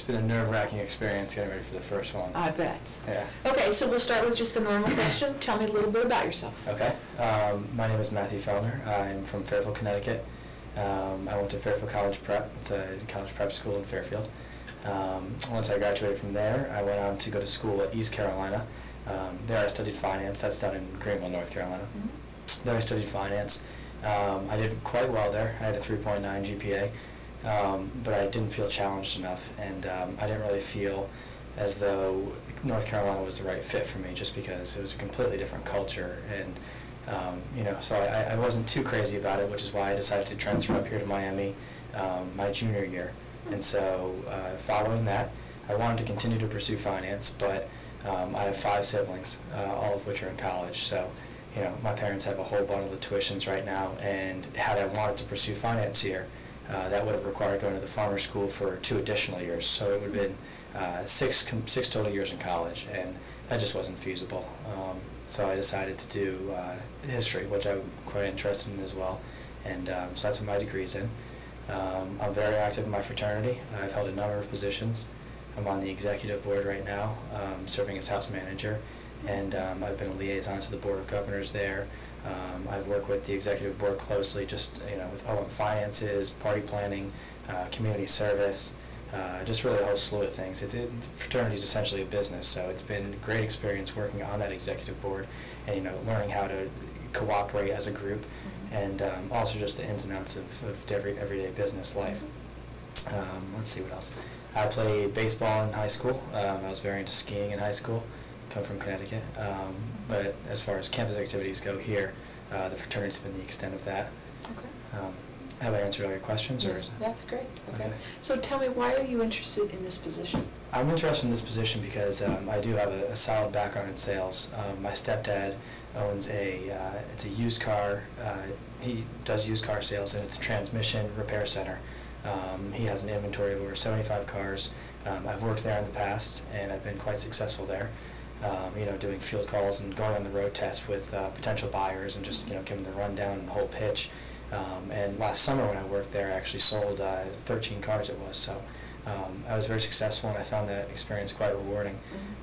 been a nerve-wracking experience getting ready for the first one. I bet. Yeah. Okay, so we'll start with just the normal question. Tell me a little bit about yourself. Okay. My name is Matthew Fellner. I'm from Fairfield, Connecticut. I went to Fairfield College Prep. It's a college prep school in Fairfield. Once I graduated from there, I went on to go to school at East Carolina. There I studied finance. That's down in Greenville, North Carolina. Mm-hmm. There I studied finance. I did quite well there. I had a 3.9 GPA, but I didn't feel challenged enough, and I didn't really feel as though North Carolina was the right fit for me, just because it was a completely different culture, and so I wasn't too crazy about it, which is why I decided to transfer up here to Miami my junior year. And so following that, I wanted to continue to pursue finance, but I have 5 siblings, all of which are in college. So, my parents have a whole bundle of tuitions right now, and had I wanted to pursue finance here, that would have required going to the farmer school for 2 additional years. So it would have been 6 total years in college, and that just wasn't feasible. So I decided to do history, which I'm quite interested in as well, and so that's what my degree's in. I'm very active in my fraternity. I've held a number of positions. I'm on the executive board right now, serving as house manager, and I've been a liaison to the Board of Governors there. I've worked with the executive board closely, just with all finances, party planning, community service, just really a whole slew of things. Fraternity is essentially a business, so it's been a great experience working on that executive board, and learning how to cooperate as a group, and also just the ins and outs of everyday business life. Let's see what else. I played baseball in high school. I was very into skiing in high school. Come from Connecticut, but as far as campus activities go here, the fraternity's been the extent of that. Okay. Have I answered all your questions? Yes, that's great. Okay. So tell me, why are you interested in this position? I'm interested in this position because I do have a solid background in sales. My stepdad owns it's a used car. He does used car sales, and it's a transmission repair center. He has an inventory of over 75 cars. I've worked there in the past, and I've been quite successful there. Doing field calls and going on the road test with potential buyers, and just giving the rundown and the whole pitch. And last summer when I worked there, I actually sold 13 cars it was. So I was very successful, and I found that experience quite rewarding.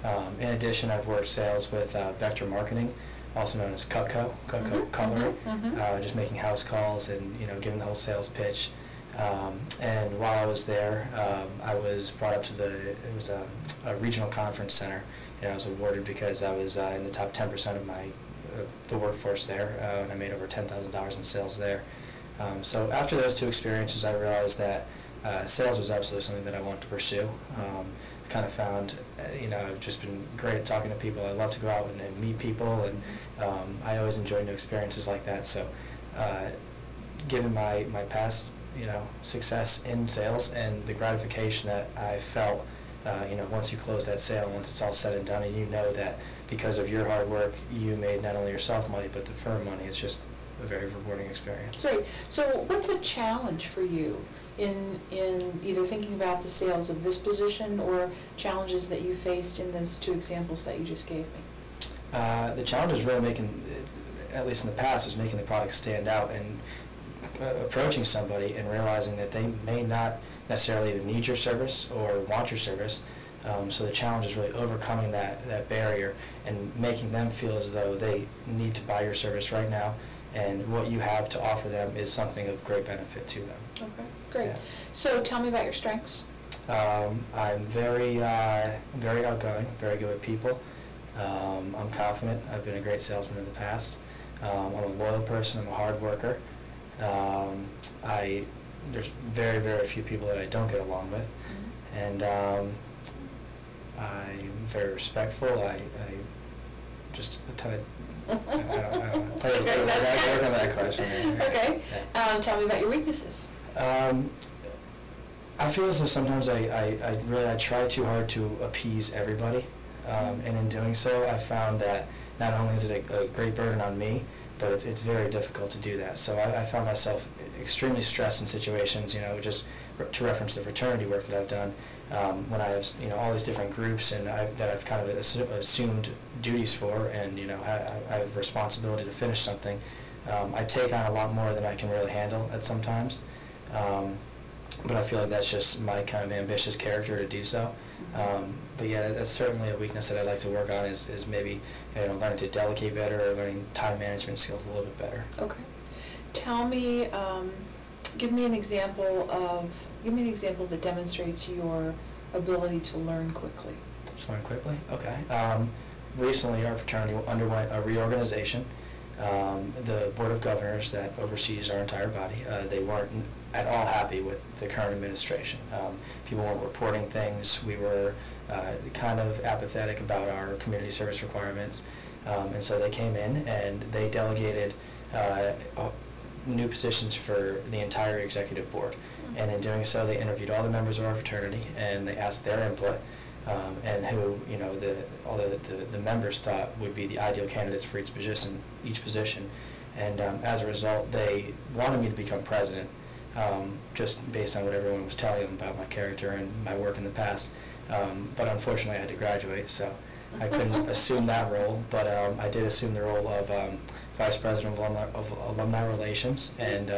Mm-hmm. In addition, I've worked sales with Vector Marketing, also known as Cutco Cutlery, just making house calls and giving the whole sales pitch. And while I was there, I was brought up to it was a regional conference center, and I was awarded because I was in the top 10% of the workforce there, and I made over $10,000 in sales there. So after those 2 experiences, I realized that sales was absolutely something that I wanted to pursue. I kind of found, I've just been great at talking to people. I love to go out and meet people, and I always enjoy new experiences like that. So given my past success in sales and the gratification that I felt, once you close that sale, once it's all said and done, and that because of your hard work, you made not only yourself money, but the firm money, it's just a very rewarding experience. Great. So what's a challenge for you in either thinking about the sales of this position or challenges that you faced in those 2 examples that you just gave me? The challenge is really at least in the past, was making the product stand out, and approaching somebody and realizing that they may not necessarily even need your service or want your service. So the challenge is really overcoming that barrier and making them feel as though they need to buy your service right now, and what you have to offer them is something of great benefit to them. Okay, great. Yeah. So tell me about your strengths. I'm very outgoing, very good with people. I'm confident. I've been a great salesman in the past. I'm a loyal person. I'm a hard worker. There's very, very few people that I don't get along with, and I'm very respectful. I just a ton of. I don't know. I work on that question. Okay. Yeah. Tell me about your weaknesses. I feel as though sometimes I try too hard to appease everybody, and in doing so, I found that not only is it a great burden on me, but it's very difficult to do that. So I found myself extremely stressed in situations, just to reference the fraternity work that I've done, when I have, all these different groups and that I've kind of assumed duties for, and, I have responsibility to finish something. I take on a lot more than I can really handle at some times. but I feel like that's just my kind of ambitious character to do so. But yeah, that's certainly a weakness that I'd like to work on is maybe learning to delegate better or learning time management skills a little bit better. Okay. Tell me, give me an example that demonstrates your ability to learn quickly. Just learn quickly? Okay. Recently our fraternity underwent a reorganization. The Board of Governors that oversees our entire body, they weren't at all happy with the current administration. People weren't reporting things. We were kind of apathetic about our community service requirements. And so they came in and they delegated new positions for the entire executive board. And in doing so, they interviewed all the members of our fraternity and they asked their input. And who all the members thought would be the ideal candidates for each position, and as a result, they wanted me to become president, just based on what everyone was telling them about my character and my work in the past. But unfortunately, I had to graduate, so I couldn't assume that role. But I did assume the role of vice president of alumni relations and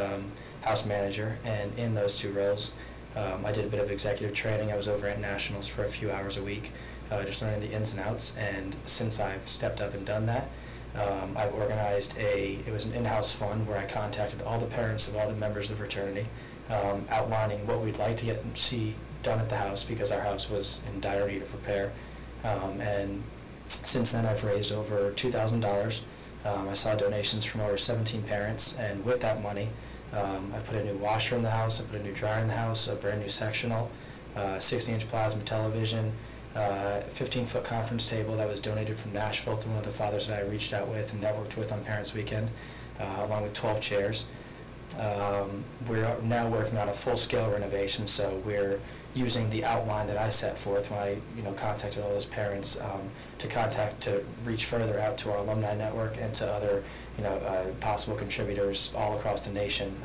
house manager, and in those two roles. I did a bit of executive training. I was over at Nationals for a few hours a week, just learning the ins and outs. And since I've stepped up and done that, I've organized it was an in-house fund where I contacted all the parents of all the members of the fraternity, outlining what we'd like to see done at the house because our house was in dire need of repair. And since then I've raised over $2,000. I saw donations from over 17 parents, and with that money, I put a new washer in the house, I put a new dryer in the house, a brand new sectional, 60-inch plasma television, 15-foot conference table that was donated from Nashville to one of the fathers that I reached out with and networked with on Parents Weekend, along with 12 chairs. We're now working on a full-scale renovation, so we're using the outline that I set forth when I contacted all those parents to reach further out to our alumni network and to other possible contributors all across the nation,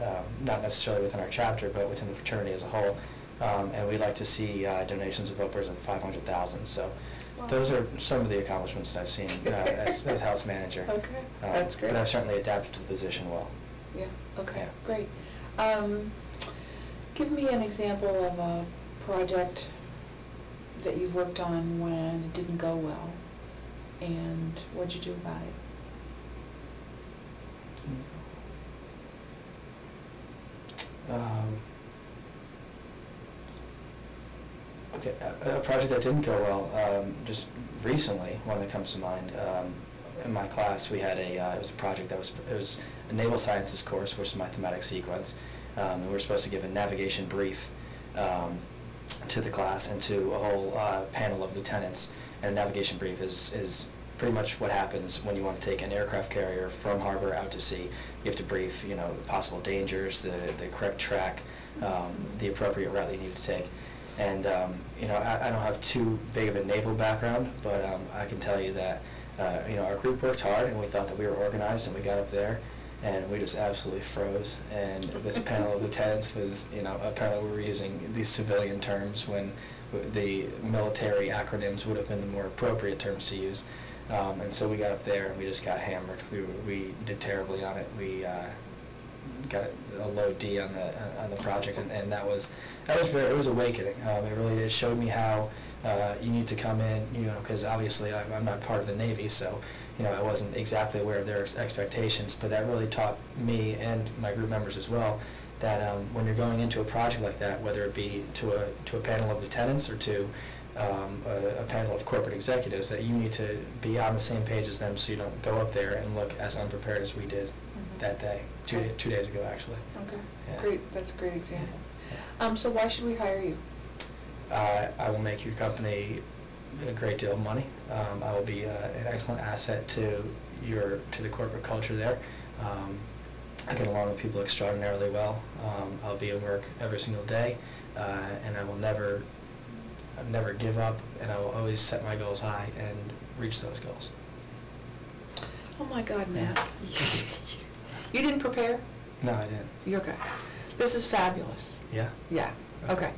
not necessarily within our chapter, but within the fraternity as a whole. And we'd like to see donations of upwards of $500,000. So wow. Those are some of the accomplishments that I've seen as house manager. Okay, that's great. But I've certainly adapted to the position well. Yeah, okay, Yeah. great. Give me an example of a project that you've worked on when it didn't go well, and what'd you do about it? Okay, a project that didn't go well, just recently, one that comes to mind, in my class we had it was a project it was a naval sciences course, which is my thematic sequence, and we were supposed to give a navigation brief to the class and to a whole panel of lieutenants, and a navigation brief is pretty much what happens when you want to take an aircraft carrier from harbor out to sea. You have to brief, possible dangers, the correct track, the appropriate route that you need to take. And, I don't have too big of a naval background, but I can tell you that, our group worked hard and we thought that we were organized, and we got up there and we just absolutely froze. And this panel of lieutenants was, apparently we were using these civilian terms when the military acronyms would have been the more appropriate terms to use. And so we got up there and we just got hammered. We did terribly on it. We got a low D on the project, and that was it was awakening. It showed me how you need to come in, because obviously I'm not part of the Navy, so I wasn't exactly aware of their expectations, but that really taught me and my group members as well that when you're going into a project like that, whether it be to a panel of lieutenants or to a panel of corporate executives, that you need to be on the same page as them, so you don't go up there and look as unprepared as we did that day, two days ago actually. Okay, yeah. Great, that's a great example. Yeah. So why should we hire you? I will make your company a great deal of money. I will be an excellent asset to the corporate culture there. I get along with people extraordinarily well. I'll be in work every single day, and I will never give up, and I will always set my goals high and reach those goals. Oh my God, Matt. You didn't prepare? No, I didn't. You're okay. This is fabulous. Yeah? Yeah. Okay.